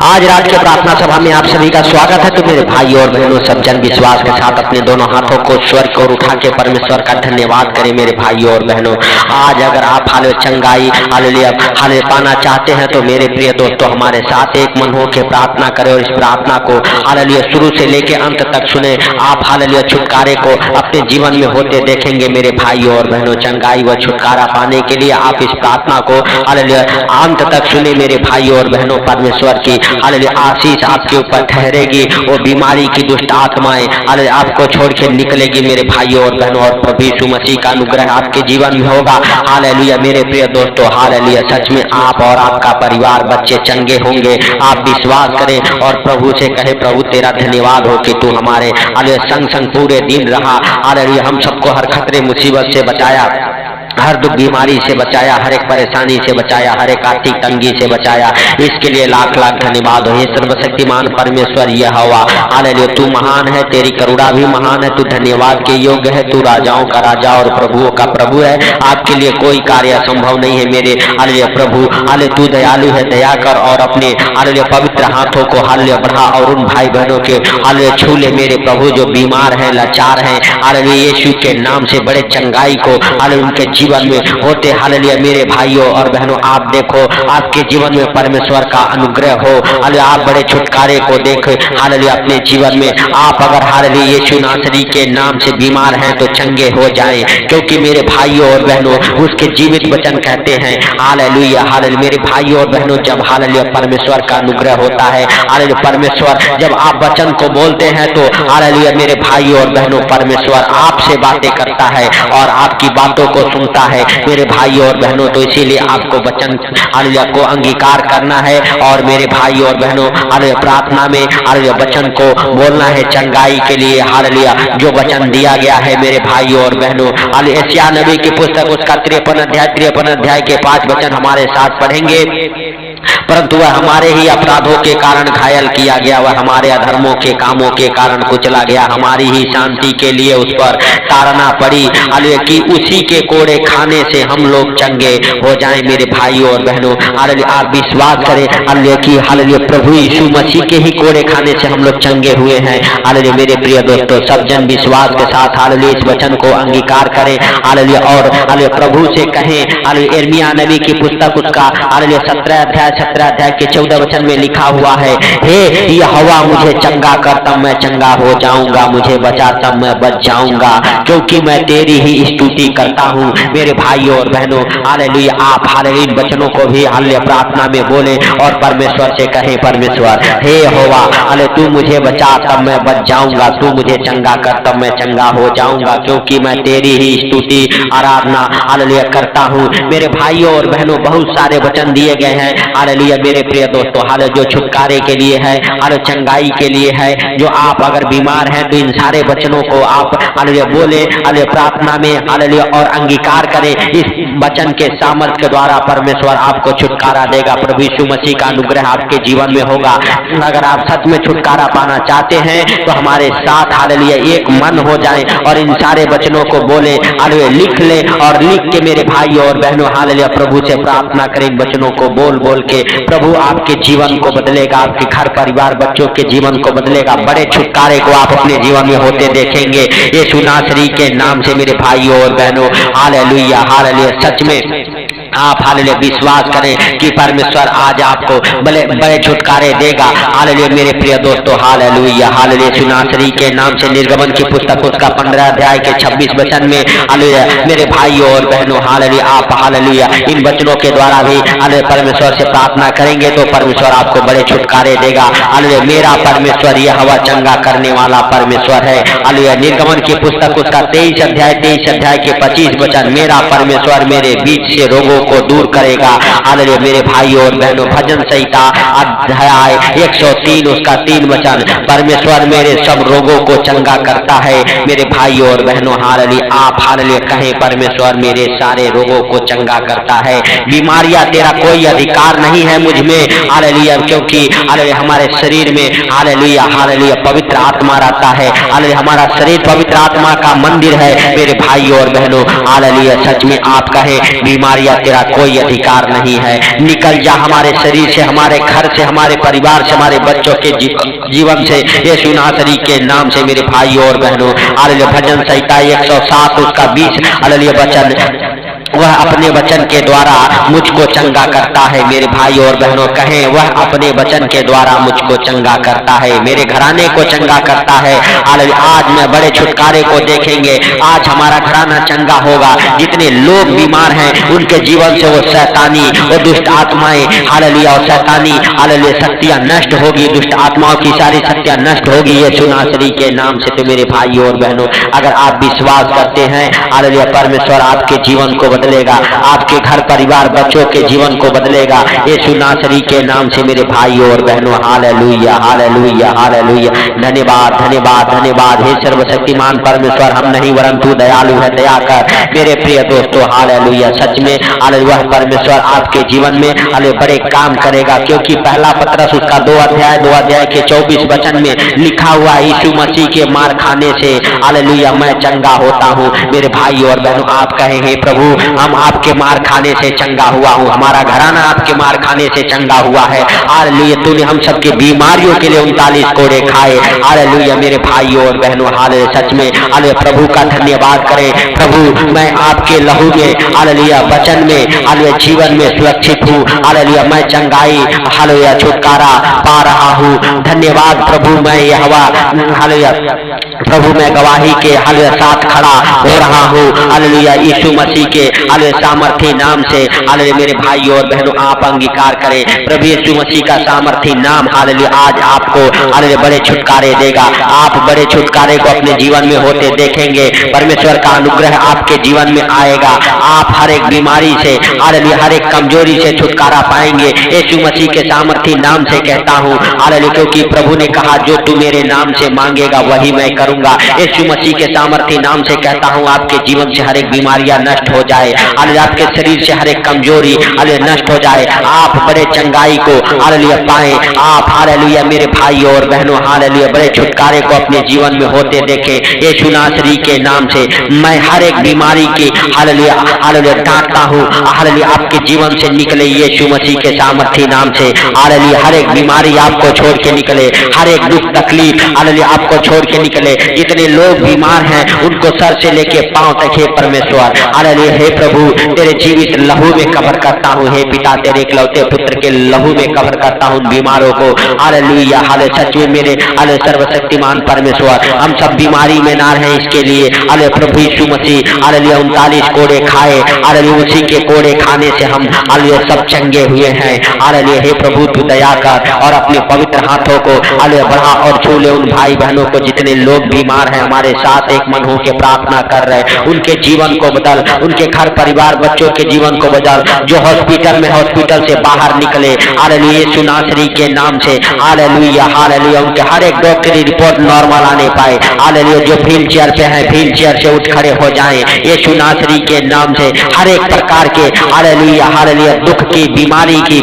आज रात के प्रार्थना सभा में आप सभी का स्वागत है। तो मेरे भाई और बहनों, सब जन विश्वास के साथ अपने दोनों हाथों को स्वर्ग को उठा के परमेश्वर का धन्यवाद करें। मेरे भाई और बहनों, आज अगर आप हाले चंगाई हाले पाना चाहते हैं तो मेरे प्रिय दोस्तों हमारे साथ एक मन हो के प्रार्थना करें और इस प्रार्थना को हालेलुया शुरू से लेके अंत तक सुने। आप हालेलुया छुटकारे को अपने जीवन में होते देखेंगे। मेरे भाई और बहनों, चंगाई व छुटकारा पाने के लिए आप इस प्रार्थना को हालेलुया अंत तक सुने। मेरे भाई और बहनों, परमेश्वर की हालेलुया आशीष आपके ऊपर ठहरेगी। वो बीमारी की दुष्ट आत्माएं हालेलुया आपको छोड़ के निकलेगी। मेरे भाइयों और बहनों, और प्रभु यीशु मसीह का अनुग्रह आपके जीवन में होगा। हालेलुया मेरे प्रिय दोस्तों, हालेलुया सच में आप और आपका परिवार बच्चे चंगे होंगे। आप विश्वास करें और प्रभु से कहे, प्रभु तेरा धन्यवाद हो कि तू हमारे हालेलुया संग संग पूरे दिन रहा। हालेलुया हम सबको हर खतरे मुसीबत से बचाया, हर दुख बीमारी से बचाया, हर एक परेशानी से बचाया, हर एक आर्थिक तंगी से बचाया। इसके लिए लाख लाख धन्यवाद हो। ये सर्वशक्तिमान परमेश्वर यहोवा, हालेलुया तू महान है, तेरी करुणा भी महान है, तू धन्यवाद के योग्य है, तू राजाओं का राजा और प्रभुओं का प्रभु है। आपके लिए कोई कार्य असंभव नहीं है। मेरे हालेलुया प्रभु, हालेलुया तू दयालु है, दया कर और अपने हालेलुया पवित्र हाथों को हालेलुया बढ़ा और उन भाई बहनों के हालेलुया छू ले। मेरे प्रभु जो बीमार है, लाचार है, हालेलुया यीशु के नाम से बड़े चंगाई को हालेलुया उनके जीवन में होते। हालेलुया मेरे भाइयों और बहनों, आप देखो आपके जीवन में परमेश्वर का अनुग्रह हो। हालेलुया आप बड़े छुटकारे को देखें। हालेलुया अपने जीवन में आप अगर हालेलुया यीशु नासरी के नाम से बीमार हैं तो चंगे हो जाएं, क्योंकि मेरे भाइयों और बहनों उसके जीवित वचन कहते हैं। हालेलुया हालेलुया मेरे भाइयों और बहनों, जब हालेलुया परमेश्वर का अनुग्रह होता है, हालेलुया परमेश्वर जब आप वचन को बोलते हैं तो हालेलुया मेरे भाइयों और बहनों परमेश्वर आपसे बातें करता है और आपकी बातों को सुनता है। मेरे भाइयों और बहनों, तो इसीलिए आपको वचन हालेलुया को अंगीकार करना है और मेरे भाइयों और बहनों हालेलुया प्रार्थना में हालेलुया वचन को बोलना है चंगाई के लिए। हालेलुया जो वचन दिया गया है मेरे भाइयों और बहनों, हालेलुया यशायाह नबी की पुस्तक उसका 53 अध्याय के 5 वचन हमारे साथ पढ़ेंगे। परंतु वह हमारे ही अपराधों के कारण घायल किया गया, वह हमारे अधर्मों के कामों के कारण कुचला गया, हमारी ही शांति के लिए उस पर ताड़ना पड़ी। हालेलुया कि उसी के कोड़े खाने से हम लोग चंगे हो जाएं। मेरे भाइयों और बहनों, हालेलुया आप विश्वास करें हालेलुया कि हालेलुया प्रभु यीशु मसीह के ही कोड़े खाने से हम लोग चंगे हुए हैं। हालेलुया मेरे प्रिय दोस्तों, सब जन विश्वास के साथ हालेलुया इस वचन को अंगीकार करें। हालेलुया और हालेलुया प्रभु से कहें। हालेलुया यिर्मयाह नबी की पुस्तक उसका हालेलुया 17 अध्याय के 14 वचन में लिखा हुआ है, हे यहोवा मुझे चंगा कर तब मैं चंगा हो जाऊंगा, मुझे बचा तब मैं बच जाऊंगा, क्योंकि मैं तेरी ही स्तुति करता हूँ। मेरे भाइयों और बहनों, हालेलुया आप हालेलुया इन वचनों को भी हालेलुया प्रार्थना में बोले और परमेश्वर से कहें, परमेश्वर हे यहोवा हालेलुया तू मुझे बचा तब मैं बच जाऊंगा, तू मुझे चंगा कर तब मैं चंगा हो जाऊंगा, क्योंकि मैं तेरी ही स्तुति आराधना हालेलुया करता हूँ। मेरे भाइयों और बहनों, बहुत सारे वचन दिए गए हैं हालेलुया मेरे प्रिय दोस्तों, हालेलुया जो छुटकारे के लिए है, हालेलुया चंगाई के लिए है। जो आप अगर बीमार हैं तो इन सारे वचनों को आप हालेलुया बोले, हालेलुया प्रार्थना में हालेलुया और अंगीकार करें। इस वचन के सामर्थ्य के द्वारा परमेश्वर आपको छुटकारा देगा। प्रभु यीशु मसीह का अनुग्रह आपके जीवन में होगा। अगर आप सच में छुटकारा पाना चाहते हैं तो हमारे साथ हालेलुया एक मन हो जाए और इन सारे वचनों को बोले, हालेलुया लिख ले और लिख के मेरे भाइयों और बहनों हालेलुया प्रभु से प्रार्थना करें। वचनों को बोल बोल के प्रभु आपके जीवन को बदलेगा, आपके घर परिवार बच्चों के जीवन को बदलेगा। बड़े छुटकारे को आप अपने जीवन में होते देखेंगे यीशु नासरी के नाम से। मेरे भाइयों और बहनों हालेलुया हालेलुया सच में आप हालेलुया विश्वास करें कि परमेश्वर आज आपको बड़े छुटकारे देगा। हालेलुया मेरे प्रिय दोस्तों, हालेलुया हालेलुया यीशु नासरी के नाम से निर्गमन की पुस्तक उसका 15 अध्याय के 26 वचन में हालेलुया मेरे भाइयों और बहनों हालेलुया आप हालेलुया इन वचनों के द्वारा भी हालेलुया परमेश्वर से प्रार्थना करेंगे तो परमेश्वर आपको बड़े छुटकारे देगा। हालेलुया मेरा परमेश्वर यहोवा चंगा करने वाला परमेश्वर है। हालेलुया निर्गमन की पुस्तक उसका 23 अध्याय के 25 वचन, मेरा परमेश्वर मेरे बीच से रोगों को दूर करेगा। हालेलुया मेरे भाइयों और बहनों, भजन संहिता अध्याय 103 उसका 3 वचन, परमेश्वर मेरे सब रोगों को चंगा करता है। मेरे भाइयों और बहनों हालेलुया आप हालेलुया कहें, परमेश्वर मेरे सारे रोगों को चंगा करता है। बीमारियां तेरा कोई अधिकार नहीं है मुझ में हालेलुया, क्योंकि हालेलुया हमारे शरीर में हालेलुया हालेलुया पवित्र आत्मा रहता है। हालेलुया हमारा शरीर पवित्र आत्मा का मंदिर है। मेरे भाइयों और बहनों हालेलुया सच में आप कहें, बीमारियां तेरा कोई अधिकार नहीं है। निकल जा हमारे शरीर से, हमारे घर से, हमारे परिवार से, हमारे बच्चों के जीवन से, यीशु नासरी के नाम से मेरे भाई और बहनों। हालेलुया। भजन संहिता 107 उसका 20 हालेलुया वचन, वह अपने वचन के द्वारा मुझको चंगा करता है। मेरे भाई और बहनों कहें, वह अपने वचन के द्वारा मुझको चंगा करता है, मेरे घराने को चंगा करता है। आज मैं बड़े छुटकारे को देखेंगे, आज हमारा घराना चंगा होगा। जितने लोग बीमार हैं उनके जीवन से वो शैतानी, वो दुष्ट आत्माएं हालेलुया और शैतानी हालेलुया शक्तियां नष्ट होगी, दुष्ट आत्माओं की सारी शक्तियां नष्ट होगी यीशु नासरी के नाम से। तो मेरे भाई और बहनों, अगर आप विश्वास करते हैं हालेलुया, परमेश्वर आपके जीवन को बदलेगा, आपके घर परिवार बच्चों के जीवन को बदलेगा यीशु नासरी के नाम से मेरे भाई और बहनों। Hallelujah hallelujah hallelujah. धन्यवाद धन्यवाद धन्यवाद हे सर्वशक्तिमान परमेश्वर, हम नहीं वरन तू दयालु है, दया कर मेरे प्रिय दोस्तों। हालेलुया। सच में हालेलुया परमेश्वर आपके जीवन में हालेलुया बड़े काम करेगा, क्योंकि पहला पत्रस उसका 2 अध्याय के 24 वचन में लिखा हुआ, यीशु मसीह के मार खाने से हालेलुया मैं चंगा होता हूँ। मेरे भाई और बहनों, आप कहें हे प्रभु, हम आपके मार खाने से चंगा हुआ हूँ, हमारा घराना आपके मार खाने से चंगा हुआ है। हालेलुया। तूने हम सबके बीमारियों के लिए 39 कोड़े खाए। हालेलुया मेरे भाई और बहनों। हालेलुया। सच में हालेलुया प्रभु का धन्यवाद करें। प्रभु मैं आपके लहू में हालेलुया वचन में हालेलुया जीवन में सुरक्षित हूँ। हालेलुया मैं चंगाई हालेलुया छुटकारा पा रहा हूँ। धन्यवाद प्रभु। मैं यहोवा हालेलुया प्रभु मैं गवाही के हालेलुया साथ खड़ा हो रहा हूँ। हालेलुया यीशु मसीह के हालेलुया सामर्थी नाम से। हालेलुया मेरे भाई और बहनों, आप अंगीकार करें, प्रभु यीशु मसीह का सामर्थी नाम हालेलुया आज आपको हालेलुया बड़े छुटकारे देगा। आप बड़े छुटकारे को अपने जीवन में होते देखेंगे। परमेश्वर का अनुग्रह आपके जीवन में आएगा। आप हर एक बीमारी से हालेलुया हर एक कमजोरी से छुटकारा पाएंगे यीशु मसीह के सामर्थी नाम से कहता हूँ। हालेलुया क्योंकि प्रभु ने कहा, जो तू मेरे नाम से मांगेगा वही मैं करूंगा। यीशु मसीह के सामर्थी नाम से कहता हूँ, आपके जीवन से हर एक बीमारियां नष्ट हो जाए। हालेलुया आपके शरीर से हर एक कमजोरी हालेलुया नष्ट हो जाए। आप बड़े चंगाई को हालेलुया पाएं। आप हालेलुया मेरे भाई और बहनों हालेलुया बड़े छुटकारे को अपने जीवन में होते देखें यीशु नासरी के नाम से। मैं हर एक बीमारी की हालेलुया हालेलुया डांटता हूँ। हालेलुया आपके जीवन से निकले यीशु मसीह के सामर्थी नाम से। हालेलुया हर एक बीमारी आपको छोड़ के निकले, हर एक दुख तकलीफ हालेलुया आपको छोड़ के निकले। जितने लोग बीमार हैं उनको सर से लेके पांव तक हे परमेश्वर हालेलुया हे प्रभु तेरे जीवित लहू में कवर करता हूँ। हे पिता तेरे इकलौते पुत्र के लहू में कवर करता हूँ बीमारों को। हालेलुया हालेलुया सच में मेरे हालेलुया सर्वशक्तिमान परमेश्वर, हम सब बीमारी में ना रहें इसके लिए हालेलुया प्रभु यीशु मसीह हालेलुया 39 कोड़े खाए। हालेलुया उसी के कोड़े खाने से हम हालेलुया सब चंगे हुए हैं। हालेलुया हे प्रभु तू दया कर और अपने पवित्र हाथों को हालेलुया बढ़ा और छू ले उन भाई बहनों को जितने लोग बीमार हैं। हमारे साथ एक मन हो के प्रार्थना कर रहे, उनके जीवन को बदल, उनके घर परिवार बच्चों के जीवन को बदल। जो हॉस्पिटल में हॉस्पिटल से बाहर निकले हालेलुया यीशु नासरी के नाम से। हालेलुया हालेलुया उनके हर एक डॉक्टरी रिपोर्ट नॉर्मल आने पाए। हालेलुया जो व्हील चेयर पे है व्हील चेयर से उठ खड़े हो जाएं यीशु नासरी के नाम से। हर एक प्रकार के हालेलुया हालेलुया दुख की बीमारी की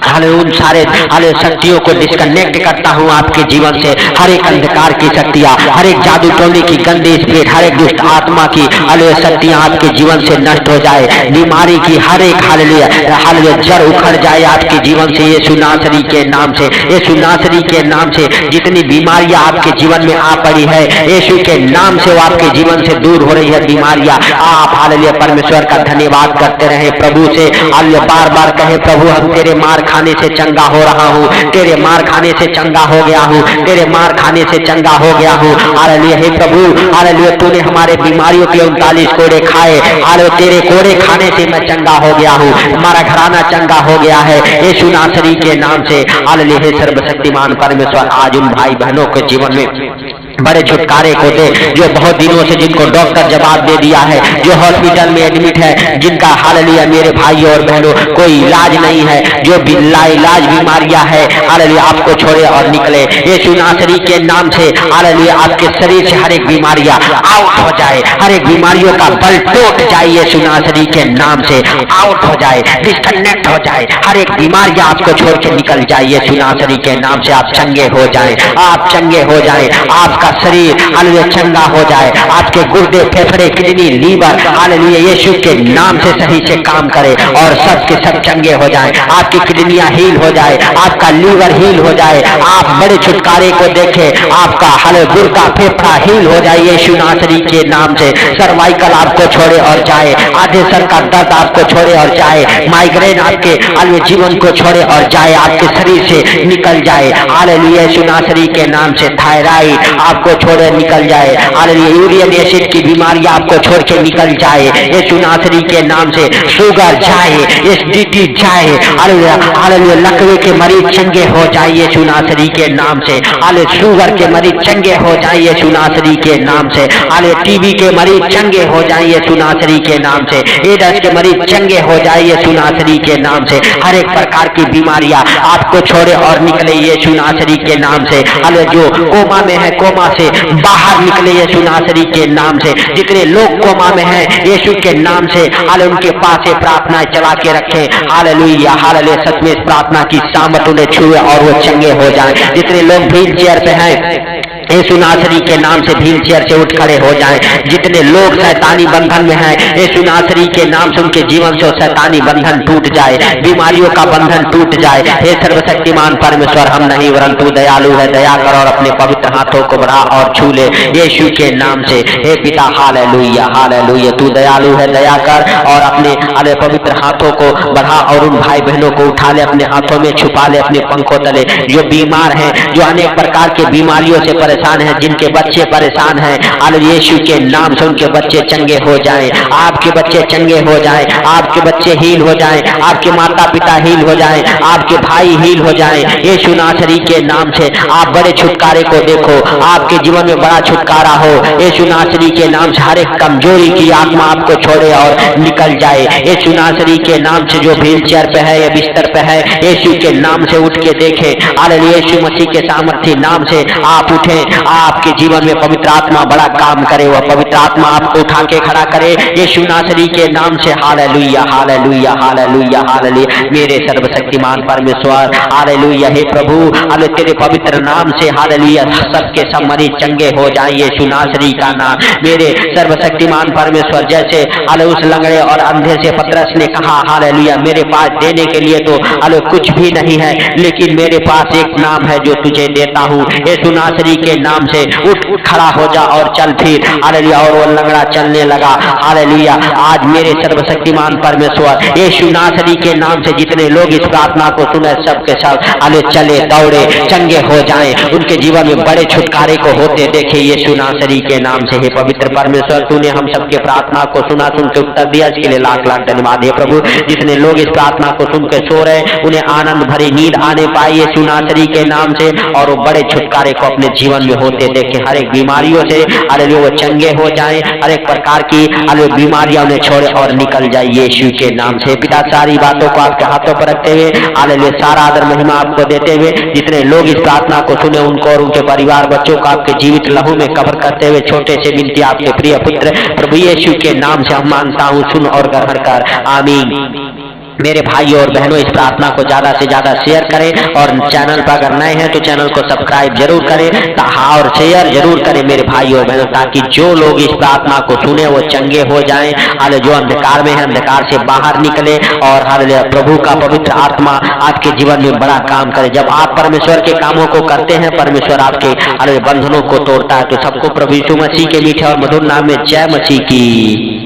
हालेलुया उन सारे हालेलुया शक्तियों को डिस्कनेक्ट करता हूँ आपके जीवन से। हर एक अंधकार की शक्तियाँ, हर एक जादू टोने की गंदी स्पिरिट, हर एक दुष्ट आत्मा की हालेलुया शक्तियाँ आपके जीवन से नष्ट हो जाए। बीमारी की हर एक हालेलुया हालेलुया जड़ उखड़ जाए आपके जीवन से यीशु नासरी के नाम से। यीशु नासरी के नाम से जितनी बीमारियां आपके जीवन में आ पड़ी है यीशु के नाम से वो आपके जीवन से दूर हो रही है बीमारियां। आप हालेलुया परमेश्वर का धन्यवाद करते रहे प्रभु से। हालेलुया बार बार कहे, प्रभु हम तेरे मार खाने से चंगा हो रहा हूँ, तेरे मार खाने से चंगा हो गया हूँ, तेरे मार खाने से चंगा हो गया हूँ। हालेलुया हे प्रभु हालेलुया तूने हमारे बीमारियों के 39 कोड़े खाए। हालेलुया तेरे कोड़े खाने से मैं चंगा हो गया हूँ, हमारा घराना चंगा हो गया है यीशु नासरी के नाम से। हालेलुया हे सर्वशक्तिमान परमेश्वर आज उन भाई बहनों के जीवन में बड़े छुटकारे को दे जो बहुत दिनों से जिनको डॉक्टर जवाब दे दिया है, जो हॉस्पिटल में एडमिट है, जिनका हालेलुया मेरे भाई और बहनों कोई इलाज नहीं है, जो लाइलाज बीमारियां है हालेलुया आपको छोड़े और निकले यीशु नासरी के नाम से। हालेलुया आपके शरीर से हर एक बीमारियां आउट हो जाए, हर एक बीमारियों का बल टूट जाए यीशु नासरी के नाम से, आउट हो जाए, डिस्कनेक्ट हो जाए, हर एक बीमारियां आपको छोड़ के निकल जाए यीशु नासरी के नाम से। आप चंगे हो जाए, आप चंगे हो जाए, आपका आपका शरीर हालेलुया चंगा हो जाए, आपके गुर्दे, फेफड़े, किडनी, लीवर हालेलुया यीशु के नाम से सही से काम करे और सब के सब चंगे हो जाए, आपकी किडनियां हील हो जाए, आपका लीवर हील हो जाए, आप बड़े छुटकारे को देखे, आपका हालेलुया गुर्दा फेफड़ा हील हो जाए यीशु नासरी के नाम से। सर्वाइकल आपको छोड़े और जाए, आधे सर का दर्द आपको छोड़े और जाए, माइग्रेन आपके हालेलुया जीवन को छोड़े और जाए, आपके शरीर से निकल जाए हालेलुया यीशु नासरी के नाम से। थायराइड आपको छोड़े निकल जाए हालेलुया, यूरिक एसिड की बीमारी आपको छोड़ के निकल जाए यीशु नासरी के नाम से। शुगर जाए, एसिडिटी जाए हालेलुया हालेलुया, लकवे के मरीज चंगे हो जाए यीशु नासरी के नाम से। हालेलुया शुगर के मरीज चंगे हो जाए यीशु नासरी के नाम से। हालेलुया टीबी के मरीज चंगे हो जाए यीशु नासरी के नाम से। एड्स के मरीज चंगे हो जाए यीशु नासरी के नाम से। हर एक प्रकार की बीमारियां आपको छोड़े और निकले यीशु नासरी के नाम से। हालेलुया जो कोमा में है कोमा से बाहर निकले यीशु नासरी के नाम से। जितने लोग कोमा में हैं यीशु के नाम से हालेलुया उनके पास से प्रार्थना चला के रखें हालेलुया हालेलुया, सच में इस प्रार्थना की सामर्थ उन्हें छुए और वो चंगे हो जाए। जितने लोग व्हील चेयर पे हैं यीशु नासरी के नाम से व्हील चेयर से उठ खड़े हो जाएं। जितने लोग शैतानी बंधन में हैं यीशु नासरी के नाम से उनके जीवन से शैतानी बंधन टूट जाए, बीमारियों का बंधन टूट जाए। हे सर्वशक्तिमान परमेश्वर, हम नहीं वरन तू दयालु है, दया कर और अपने पवित्र हाथों को बढ़ा और छू ले यीशु के नाम से। हे पिता हालेलुया हालेलुया, तू दयालु है, दया कर और अपने पवित्र हाथों को बढ़ा और उन भाई बहनों को उठा ले, अपने हाथों में छुपा ले, अपने पंखों तले। जो बीमार हैं, जो अनेक प्रकार के बीमारियों से परेशान हैं, जिनके बच्चे परेशान हैं हालेलुया यीशु के नाम से उनके बच्चे चंगे हो जाएं, आपके बच्चे चंगे हो जाएं, आपके बच्चे हील हो जाएं, आपके माता पिता हील हो जाएं, आपके भाई हील हो जाएं यीशु नासरी के नाम से। आप बड़े छुटकारे को देखो, आपके जीवन में बड़ा छुटकारा हो यीशु नासरी के नाम से। हर एक कमजोरी की आत्मा आपको छोड़े और निकल जाए यीशु नासरी के नाम से। जो व्हील चेयर पे है या बिस्तर पे है यीशु के नाम से उठ के देखे हालेलुया यीशु मसीह के सामर्थ्य नाम से आप उठे, आपके जीवन में पवित्र आत्मा बड़ा काम करे, वह पवित्र आत्मा आपको उठा के खड़ा करे यीशु नासरी के नाम से। हालेलुया हालेलुया हालेलुया हालेलुया, मेरे सर्वशक्तिमान परमेश्वर हालेलुया। हे प्रभु हालेलुया तेरे पवित्र नाम से हालेलुया सबके सब मरीज चंगे हो जाए यीशु नासरी का नाम। मेरे सर्वशक्तिमान परमेश्वर, जैसे हालेलुया उस लंगड़े और अंधे से पतरस ने कहा हालेलुया मेरे पास देने के लिए तो हालेलुया कुछ भी नहीं है, लेकिन मेरे पास एक नाम है जो तुझे देता हूँ यीशु नासरी के नाम से। उठ खड़ा हो जा और चल फिर हालेलुया, और वो लंगड़ा चलने लगा हालेलुया। आज मेरे सर्वशक्तिमान परमेश्वर यीशु नासरी के नाम से जितने लोग इस प्रार्थना को सुने सब के सब हालेलुया चले दौड़े चंगे हो जाएं, उनके जीवन में बड़े छुटकारे को होते देखे यीशु नासरी के नाम से। हे पवित्र परमेश्वर, तूने हम सबके प्रार्थना को सुना, सुन के उत्तर दिया, इसके लिए लाख लाख धन्यवाद। हे प्रभु, जितने लोग इस प्रार्थना को सुन के सो रहे उन्हें आनंद भरी नींद आने पाए यीशु नासरी के नाम से, और वो बड़े छुटकारे को अपने जीवन में होते देखे। हर एक बीमारियों से हालेलुया वो चंगे हो जाएं, हर एक प्रकार की हालेलुया बीमारियां उन्हें छोड़े और निकल जाए यीशु के नाम से। पिता, सारी बातों को आपके हाथों पर रखते हुए हालेलुया सारा आदर महिमा आपको देते हुए जितने लोग इस प्रार्थना को सुने उनको और उनके परिवार बच्चों को आपके जीवित लहू में कवर करते हुए छोटे से विनती आपके प्रिय पुत्र प्रभु यीशु के नाम से हम मांगता हूँ, सुन और ग्रहण कर, आमीन। मेरे भाई और बहनों, इस प्रार्थना को ज्यादा से ज्यादा शेयर करें और चैनल पर अगर नए हैं तो चैनल को सब्सक्राइब जरूर करें और शेयर जरूर करें मेरे भाई और बहनों, ताकि जो लोग इस प्रार्थना को सुने वो चंगे हो जाएं। हालेलुया जो अंधकार में है अंधकार से बाहर निकले और हालेलुया प्रभु का पवित्र आत्मा आपके जीवन में बड़ा काम करे। जब आप परमेश्वर के कामों को करते हैं परमेश्वर आपके हालेलुया बंधनों को तोड़ता है। तो सबको प्रभु यीशु मसीह के मीठे और मधुर नाम में जय मसीह की।